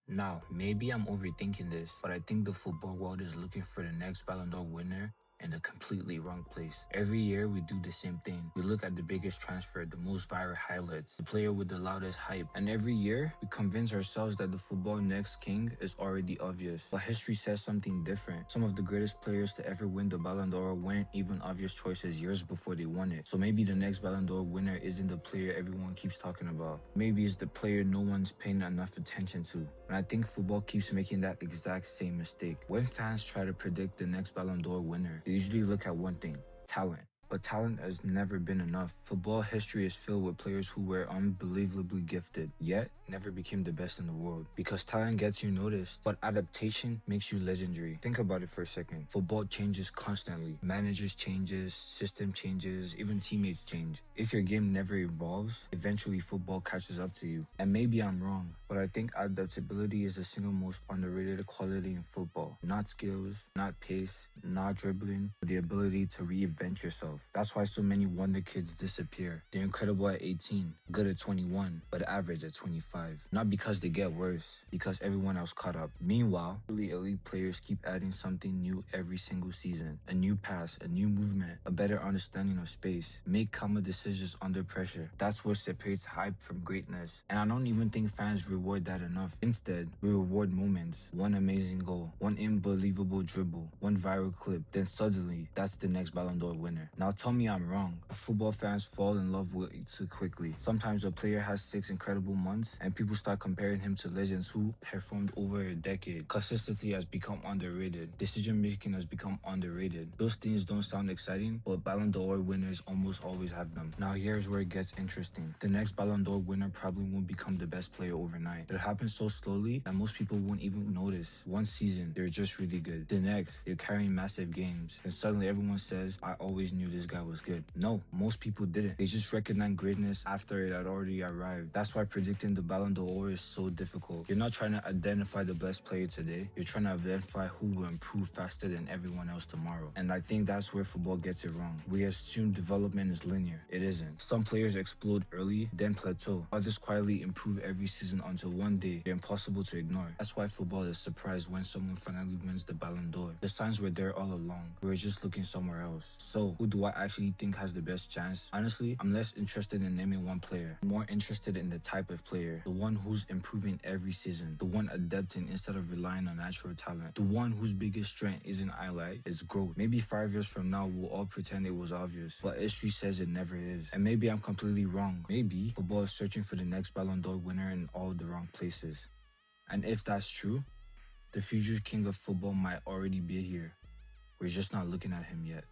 Now, maybe I'm overthinking this, but I think the football world is looking for the next Ballon d'Or winner in the completely wrong place. Every year we do the same thing. We look at the biggest transfer, the most viral highlights, the player with the loudest hype. And every year we convince ourselves that the football next king is already obvious. But history says something different. Some of the greatest players to ever win the Ballon d'Or weren't even obvious choices years before they won it. So maybe the next Ballon d'Or winner isn't the player everyone keeps talking about. Maybe it's the player no one's paying enough attention to. And I think football keeps making that exact same mistake. When fans try to predict the next Ballon d'Or winner, they usually look at one thing: talent. But talent has never been enough. Football history is filled with players who were unbelievably gifted, yet never became the best in the world. Because talent gets you noticed, but adaptation makes you legendary. Think about it for a second. Football changes constantly. Managers changes, system changes, even teammates change. If your game never evolves, eventually football catches up to you. And maybe I'm wrong, but I think adaptability is the single most underrated quality in football. Not skills, not pace, not dribbling, but the ability to reinvent yourself. That's why so many wonder kids disappear. They're incredible at 18, good at 21, but average at 25. Not because they get worse, because everyone else caught up. Meanwhile, really elite players keep adding something new every single season. A new pass, a new movement, a better understanding of space. Make calmer decisions under pressure. That's what separates hype from greatness. And I don't even think fans reward that enough. Instead, we reward moments. One amazing goal, one unbelievable dribble, one viral clip. Then suddenly, that's the next Ballon d'Or winner. Now tell me I'm wrong. Football fans fall in love with it too quickly. Sometimes a player has 6 incredible months and people start comparing him to legends who performed over a decade. Consistency has become underrated. Decision making has become underrated. Those things don't sound exciting, but Ballon d'Or winners almost always have them. Now here's where it gets interesting. The next Ballon d'Or winner probably won't become the best player overnight. It happens so slowly that most people won't even notice. One season, they're just really good. The next, they're carrying massive games. And suddenly everyone says, I always knew this guy was good. No, most people didn't. They just recognized greatness after it had already arrived. That's why predicting the Ballon d'Or is so difficult. You're not trying to identify the best player today. You're trying to identify who will improve faster than everyone else tomorrow. And I think that's where football gets it wrong. We assume development is linear. It isn't. Some players explode early, then plateau. Others quietly improve every season until one day they're impossible to ignore. That's why football is surprised when someone finally wins the Ballon d'Or. The signs were there all along. We were just looking somewhere else. So, who do I actually think has the best chance? Honestly, I'm less interested in naming one player. I'm more interested in the type of player. The one who's improving every season. The one adapting instead of relying on natural talent. The one whose biggest strength isn't highlight, it's growth. Maybe 5 years from now, we'll all pretend it was obvious, but history says it never is. And maybe I'm completely wrong. Maybe football is searching for the next Ballon d'Or winner in all the wrong places. And if that's true, the future king of football might already be here. We're just not looking at him yet.